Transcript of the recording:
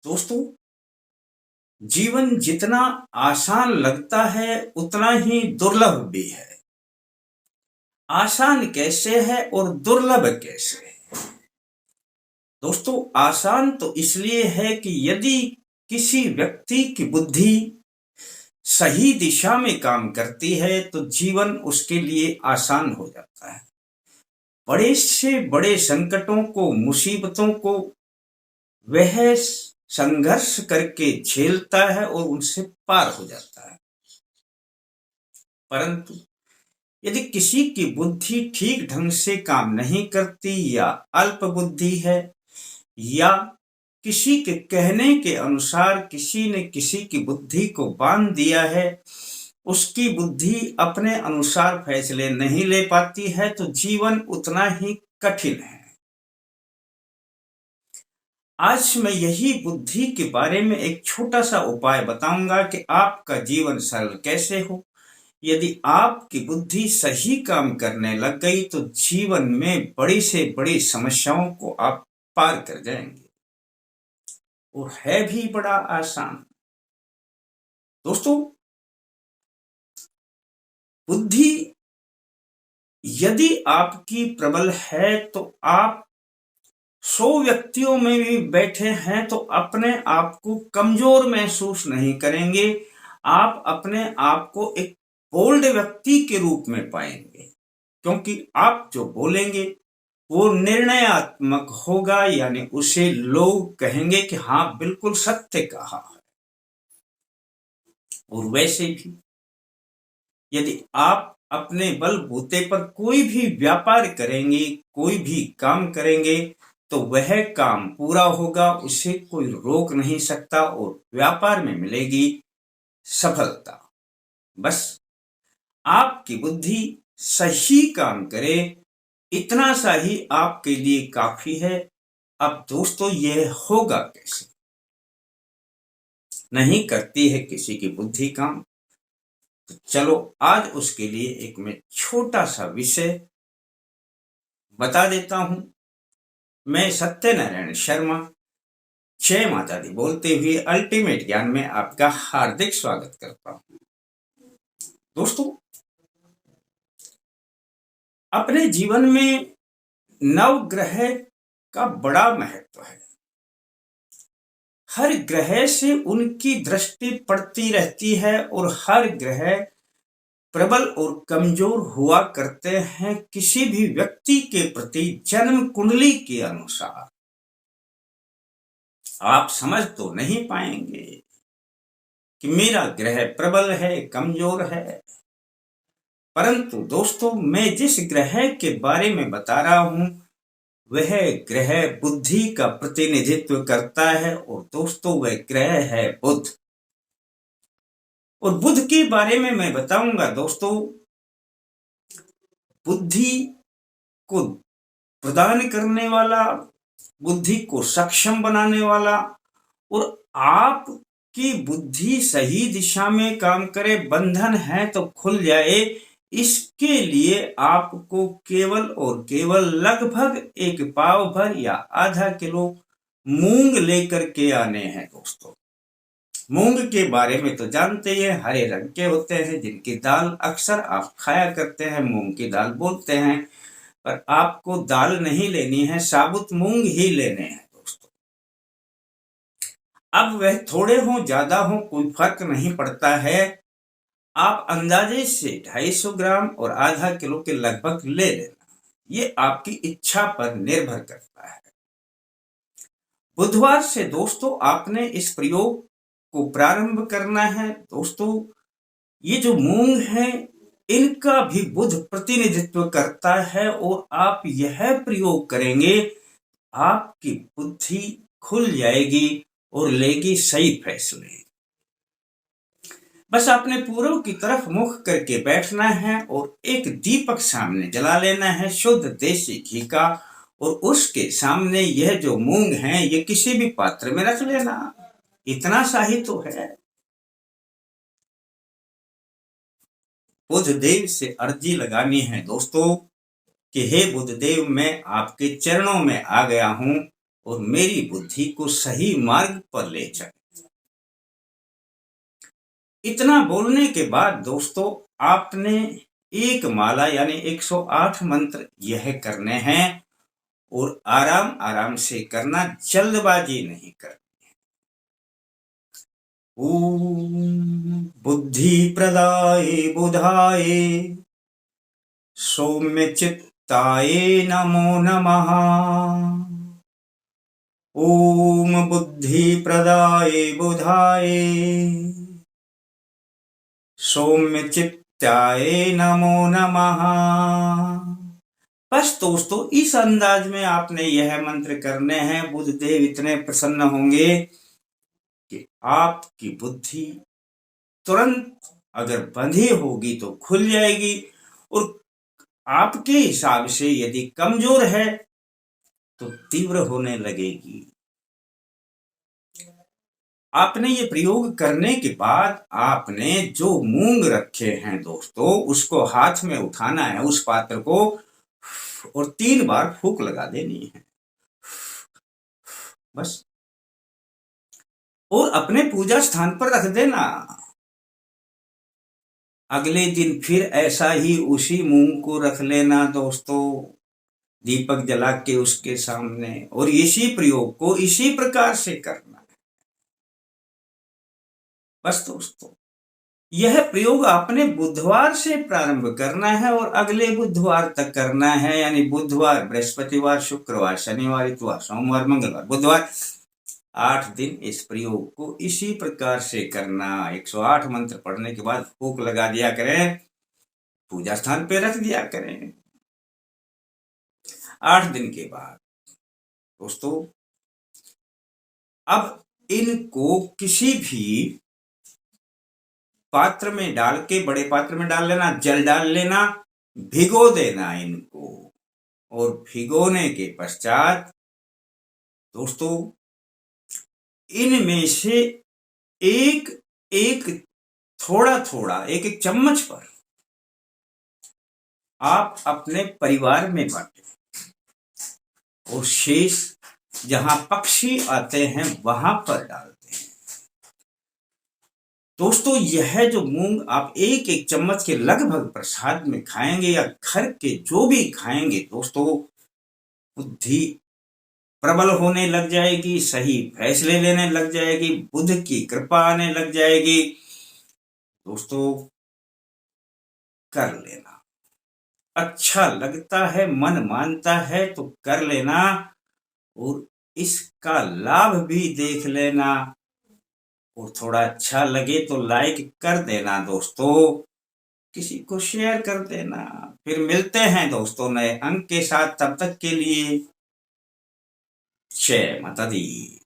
दोस्तों, जीवन जितना आसान लगता है उतना ही दुर्लभ भी है। आसान कैसे है और दुर्लभ कैसे है? दोस्तों, आसान तो इसलिए है कि यदि किसी व्यक्ति की बुद्धि सही दिशा में काम करती है तो जीवन उसके लिए आसान हो जाता है। बड़े से बड़े संकटों को, मुसीबतों को वह संघर्ष करके झेलता है और उनसे पार हो जाता है। परंतु यदि किसी की बुद्धि ठीक ढंग से काम नहीं करती या अल्प बुद्धि है या किसी के कहने के अनुसार किसी ने किसी की बुद्धि को बांध दिया है, उसकी बुद्धि अपने अनुसार फैसले नहीं ले पाती है, तो जीवन उतना ही कठिन है। आज मैं यही बुद्धि के बारे में एक छोटा सा उपाय बताऊंगा कि आपका जीवन सरल कैसे हो। यदि आपकी बुद्धि सही काम करने लग गई तो जीवन में बड़ी से बड़ी समस्याओं को आप पार कर जाएंगे, और है भी बड़ा आसान। दोस्तों, बुद्धि यदि आपकी प्रबल है तो आप 100 व्यक्तियों में भी बैठे हैं तो अपने आप को कमजोर महसूस नहीं करेंगे। आप अपने आप को एक बोल्ड व्यक्ति के रूप में पाएंगे, क्योंकि आप जो बोलेंगे वो निर्णयात्मक होगा, यानी उसे लोग कहेंगे कि हाँ, बिल्कुल सत्य कहा है। और वैसे भी यदि आप अपने बलबूते पर कोई भी व्यापार करेंगे, कोई भी काम करेंगे, तो वह काम पूरा होगा, उसे कोई रोक नहीं सकता और व्यापार में मिलेगी सफलता। बस आपकी बुद्धि सही काम करे, इतना सा ही आपके लिए काफी है। अब दोस्तों, यह होगा कैसे? नहीं करती है किसी की बुद्धि काम, तो चलो आज उसके लिए एक मैं छोटा सा विषय बता देता हूं। मैं सत्यनारायण शर्मा, जय माता दी बोलते हुए अल्टीमेट ज्ञान में आपका हार्दिक स्वागत करता हूं। दोस्तों, अपने जीवन में नवग्रह का बड़ा महत्व है। हर ग्रह से उनकी दृष्टि पड़ती रहती है और हर ग्रह प्रबल और कमजोर हुआ करते हैं किसी भी व्यक्ति के प्रति जन्म कुंडली के अनुसार। आप समझ तो नहीं पाएंगे कि मेरा ग्रह प्रबल है, कमजोर है, परंतु दोस्तों, मैं जिस ग्रह के बारे में बता रहा हूं वह ग्रह बुद्धि का प्रतिनिधित्व करता है, और दोस्तों वह ग्रह है बुध। और बुध के बारे में मैं बताऊंगा दोस्तों, बुद्धि को प्रदान करने वाला, बुद्धि को सक्षम बनाने वाला, और आपकी बुद्धि सही दिशा में काम करे, बंधन है तो खुल जाए, इसके लिए आपको केवल और केवल लगभग 1 पाव भर या आधा किलो मूंग लेकर के आने हैं। दोस्तों, मूंग के बारे में तो जानते ही हैं, हरे रंग के होते हैं, जिनकी दाल अक्सर आप खाया करते हैं, मूंग की दाल बोलते हैं। पर आपको दाल नहीं लेनी है, साबुत मूंग ही लेने हैं दोस्तों। अब वह थोड़े हो ज्यादा हो कोई फर्क नहीं पड़ता है, आप अंदाजे से 250 ग्राम और आधा किलो के लगभग ले लेना। ये आपकी इच्छा पर निर्भर करता है। बुधवार से दोस्तों आपने इस प्रयोग को प्रारंभ करना है। दोस्तों, ये जो मूंग है इनका भी बुध प्रतिनिधित्व करता है, और आप यह प्रयोग करेंगे, आपकी बुद्धि खुल जाएगी और लेगी सही फैसले। बस आपने पूर्व की तरफ मुख करके बैठना है और एक दीपक सामने जला लेना है शुद्ध देसी घी का, और उसके सामने यह जो मूंग है ये किसी भी पात्र में रख लेना। इतना सा ही तो है। बुधदेव से अर्जी लगानी है दोस्तों कि हे बुधदेव, मैं आपके चरणों में आ गया हूं, और मेरी बुद्धि को सही मार्ग पर ले चले। इतना बोलने के बाद दोस्तों आपने एक माला यानी 108 मंत्र यह करने हैं और आराम आराम से करना, जल्दबाजी नहीं करनी। ओम बुद्धि प्रदाय बुधाय सौम्य चित्ताय नमो नमः। ओम बुद्धि प्रदाय बुधाय सौम्य चित्ताय नमो नमः। बस दोस्तों इस अंदाज में आपने यह मंत्र करने हैं। बुद्धदेव इतने प्रसन्न होंगे कि आपकी बुद्धि तुरंत अगर बंधी होगी तो खुल जाएगी, और आपके हिसाब से यदि कमजोर है तो तीव्र होने लगेगी। आपने ये प्रयोग करने के बाद आपने जो मूंग रखे हैं दोस्तों, उसको हाथ में उठाना है, उस पात्र को, और 3 बार फूंक लगा देनी है बस, और अपने पूजा स्थान पर रख देना। अगले दिन फिर ऐसा ही उसी मूंग को रख लेना दोस्तों, दीपक जला के उसके सामने, और इसी प्रयोग को इसी प्रकार से करना है। बस दोस्तों यह प्रयोग आपने बुधवार से प्रारंभ करना है और अगले बुधवार तक करना है, यानी बुधवार, बृहस्पतिवार, शुक्रवार, शनिवार, इतवार, सोमवार, मंगलवार, बुधवार, 8 दिन इस प्रयोग को इसी प्रकार से करना। 108 मंत्र पढ़ने के बाद फूंक लगा दिया करें, पूजा स्थान पे रख दिया करें। 8 दिन के बाद दोस्तों अब इनको किसी भी पात्र में डाल के, बड़े पात्र में डाल लेना, जल डाल लेना, भिगो देना इनको, और भिगोने के पश्चात दोस्तों इनमें से एक एक थोड़ा थोड़ा, एक एक चम्मच पर आप अपने परिवार में बांटें, और शेष जहां पक्षी आते हैं वहां पर डालते हैं। दोस्तों यह जो मूंग आप एक एक चम्मच के लगभग प्रसाद में खाएंगे या घर के जो भी खाएंगे दोस्तों, बुद्धि प्रबल होने लग जाएगी, सही फैसले लेने लग जाएगी, बुद्ध की कृपा आने लग जाएगी। दोस्तों कर लेना, अच्छा लगता है, मन मानता है तो कर लेना, और इसका लाभ भी देख लेना, और थोड़ा अच्छा लगे तो लाइक कर देना दोस्तों, किसी को शेयर कर देना। फिर मिलते हैं दोस्तों नए अंक के साथ, तब तक के लिए जय माता दी।